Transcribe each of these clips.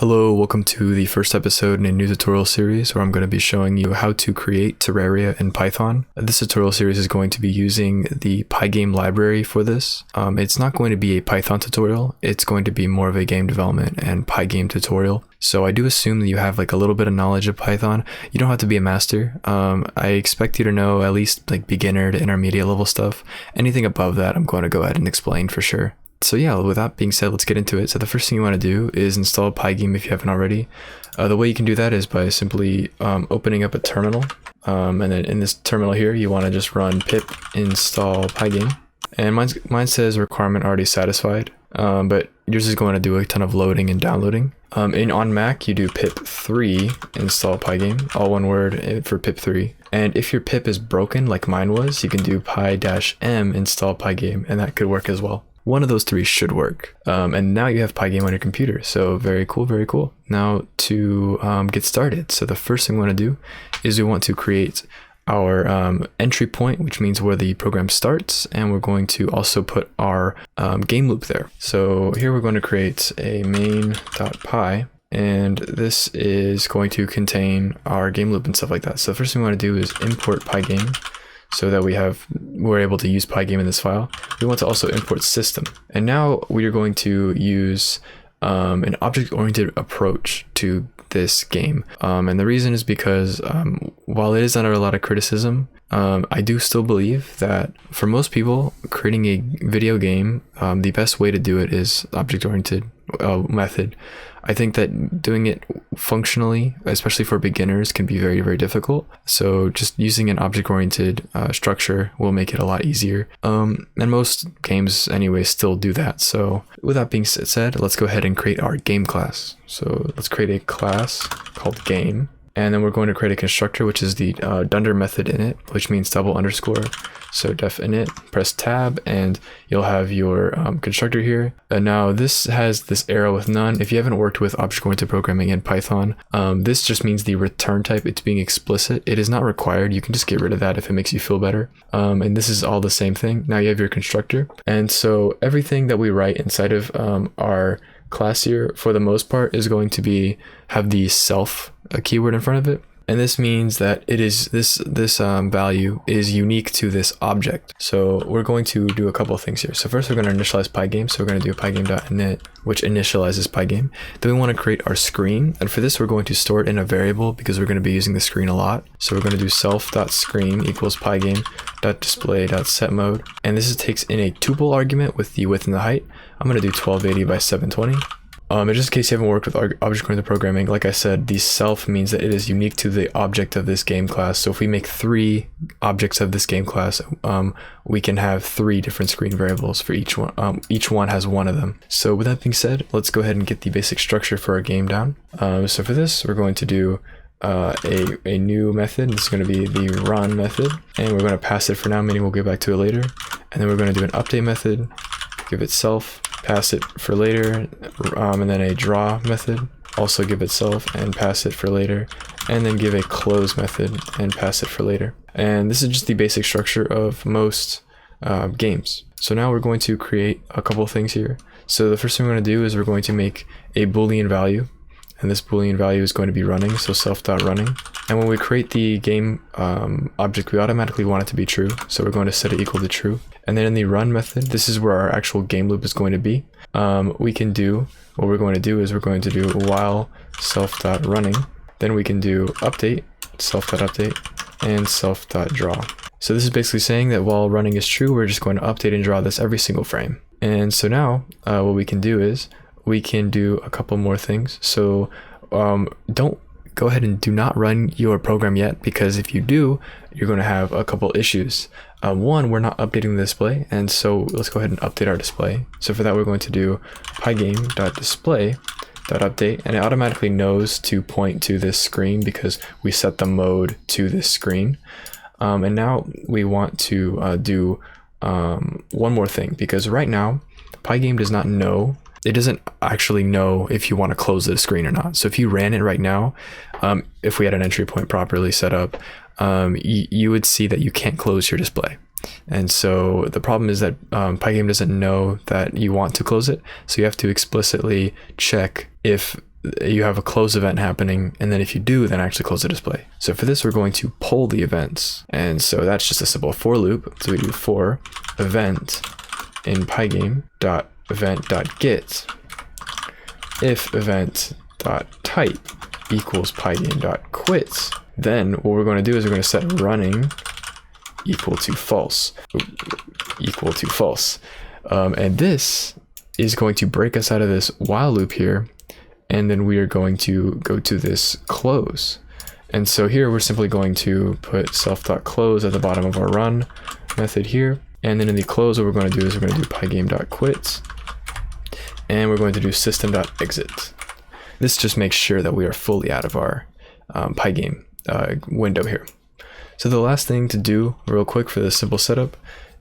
Hello, welcome to the first episode in a new tutorial series where I'm going to be showing you how to create Terraria in Python. This tutorial series is going to be using the Pygame library for this. It's not going to be a Python tutorial, it's going to be more of a game development and Pygame tutorial. So I do assume that you have like a little bit of knowledge of Python. You don't have to be a master. I expect you to know at least like beginner to intermediate level stuff. Anything above that, I'm going to go ahead and explain for sure. So yeah, with that being said, let's get into it. So the first thing you want to do is install Pygame if you haven't already. The way you can do that is by simply opening up a terminal. And then in this terminal here, you want to just run pip install Pygame. And mine says requirement already satisfied, but yours is going to do a ton of loading and downloading. On Mac, you do pip3 install Pygame, all one word for pip3. And if your pip is broken like mine was, you can do py-m install Pygame, and that could work as well. One of those three should work. And now you have Pygame on your computer. So very cool, very cool. Now to get started. So the first thing we want to do is we want to create our entry point, which means where the program starts. And we're going to also put our game loop there. So here we're going to create a main.py. And this is going to contain our game loop and stuff like that. So the first thing we want to do is import Pygame, so that we're able to use Pygame in this file. We want to also import system. And now we are going to use an object-oriented approach to this game. And the reason is because while it is under a lot of criticism, I do still believe that for most people, creating a video game, the best way to do it is object-oriented method. I think that doing it functionally, especially for beginners, can be very, very difficult. So just using an object-oriented structure will make it a lot easier. And most games anyway still do that. So with that being said, let's go ahead and create our game class. So let's create a class called game. And then we're going to create a constructor, which is the dunder method init, which means double underscore. So def init, press tab, and you'll have your constructor here. And now this has this arrow with none. If you haven't worked with object-oriented programming in Python, this just means the return type, it's being explicit. It is not required. You can just get rid of that if it makes you feel better. And this is all the same thing. Now you have your constructor. And so everything that we write inside of our class here, for the most part, is going to have the self keyword in front of it. And this means that it is this value is unique to this object. So we're going to do a couple of things here. So first we're going to initialize Pygame. So we're going to do pygame.init, which initializes Pygame. Then we want to create our screen. And for this, we're going to store it in a variable because we're going to be using the screen a lot. So we're going to do self.screen equals pygame.display.setMode. And this takes in a tuple argument with the width and the height. I'm going to do 1280 by 720. And just in case you haven't worked with object-oriented programming, like I said, the self means that it is unique to the object of this game class. So if we make 3 objects of this game class, we can have 3 different screen variables for each one. Each one has one of them. So with that being said, let's go ahead and get the basic structure for our game down. So for this, we're going to do a new method. This is going to be the run method, and we're going to pass it for now, meaning we'll get back to it later. And then we're going to do an update method, give it self, pass it for later, and then a draw method, also give it self and pass it for later, and then give a close method and pass it for later. And this is just the basic structure of most games. So now we're going to create a couple of things here. So the first thing we're going to do is we're going to make a Boolean value, and this Boolean value is going to be running, so self.running. And when we create the game object, we automatically want it to be true, so we're going to set it equal to true. And then in the run method, this is where our actual game loop is going to be. What we're going to do is we're going to do while self.running. Then we can do update, self.update, and self.draw. So this is basically saying that while running is true, we're just going to update and draw this every single frame. And so now what we can do is we can do a couple more things. So don't go ahead and do not run your program yet, because if you do, you're going to have a couple issues. One, we're not updating the display, and so let's go ahead and update our display. So for that, we're going to do pygame.display.update, and it automatically knows to point to this screen because we set the mode to this screen. And now we want to do one more thing, because right now, Pygame does not know. It doesn't actually know if you want to close the screen or not. So if you ran it right now, if we had an entry point properly set up, you would see that you can't close your display. And so the problem is that Pygame doesn't know that you want to close it. So you have to explicitly check if you have a close event happening, and then if you do, then actually close the display. So for this, we're going to poll the events, and so that's just a simple for loop. So we do for event in Pygame dot event dot get if event dot type equals Pygame dot quit. Then what we're going to do is we're going to set running equal to false, and this is going to break us out of this while loop here. And then we are going to go to this close. And so here we're simply going to put self.close at the bottom of our run method here. And then in the close, what we're going to do is we're going to do pygame.quit. And we're going to do system.exit. This just makes sure that we are fully out of our Pygame window here. So the last thing to do real quick for this simple setup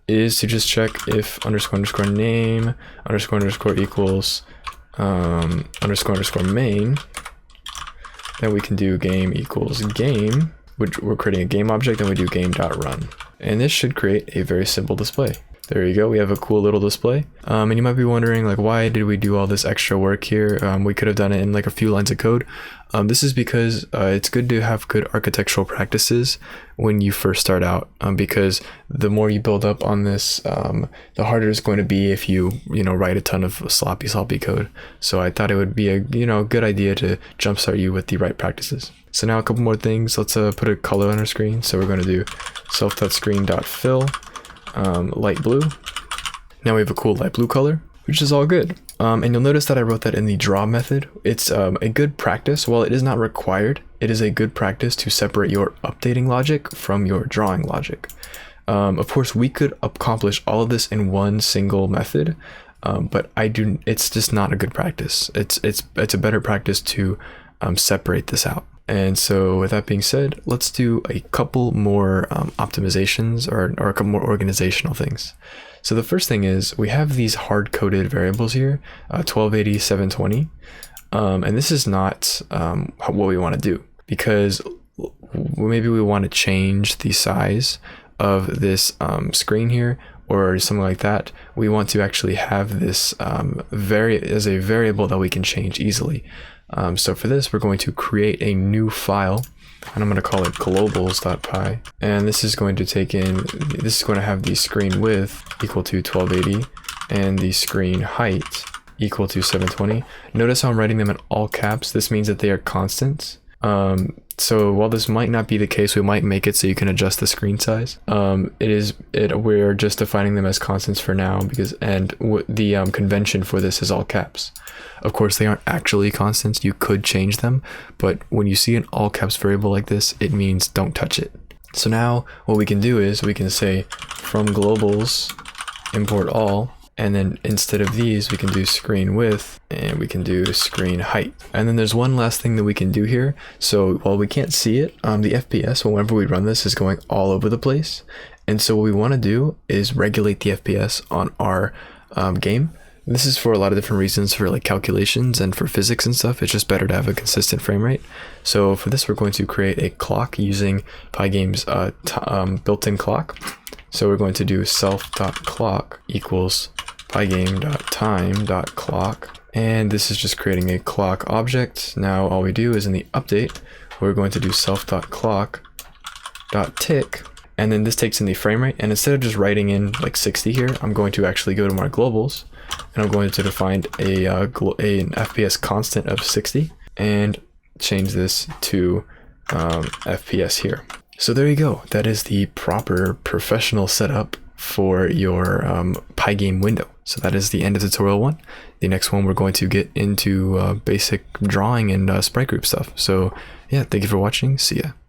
is to just check if __ name __ equals __ main. Then we can do game equals game, which we're creating a game object, and we do game.run. And this should create a very simple display. There you go, we have a cool little display. And you might be wondering, like, why did we do all this extra work here? We could have done it in like a few lines of code. This is because it's good to have good architectural practices when you first start out, because the more you build up on this, the harder it's going to be if you write a ton of sloppy code. So I thought it would be a good idea to jumpstart you with the right practices. So now a couple more things. Let's put a color on our screen. So we're going to do self.screen.fill light blue. Now we have a cool light blue color, which is all good. And you'll notice that I wrote that in the draw method. It's a good practice. While it is not required, it is a good practice to separate your updating logic from your drawing logic. Of course, we could accomplish all of this in one single method, but it's just not a good practice. It's a better practice to separate this out. And so with that being said, let's do a couple more optimizations or a couple more organizational things. So the first thing is we have these hard-coded variables here, 1280, 720. And this is not what we want to do, because maybe we want to change the size of this screen here or something like that. We want to actually have this as a variable that we can change easily. So for this, we're going to create a new file, and I'm going to call it globals.py. And this is going to have the screen width equal to 1280 and the screen height equal to 720. Notice how I'm writing them in all caps. This means that they are constants. So while this might not be the case, we might make it so you can adjust the screen size. We're just defining them as constants for now, because the convention for this is all caps. Of course, they aren't actually constants. You could change them, but when you see an all caps variable like this, it means don't touch it. So now what we can do is we can say from globals import all, and then instead of these, we can do screen width and we can do screen height. And then there's one last thing that we can do here. So while we can't see it, the FPS, whenever we run this, is going all over the place. And so what we want to do is regulate the FPS on our game. This is for a lot of different reasons, for like calculations and for physics and stuff. It's just better to have a consistent frame rate. So for this, we're going to create a clock using Pygame's built-in clock. So we're going to do self.clock equals pygame.time.clock. And this is just creating a clock object. Now all we do is in the update, we're going to do self.clock.tick. And then this takes in the frame rate. And instead of just writing in like 60 here, I'm going to actually go to my globals, and I'm going to define an FPS constant of 60 and change this to FPS here. So there you go. That is the proper professional setup for your Pygame window. So that is the end of tutorial 1. The next one, we're going to get into basic drawing and sprite group stuff. So yeah, thank you for watching. See ya.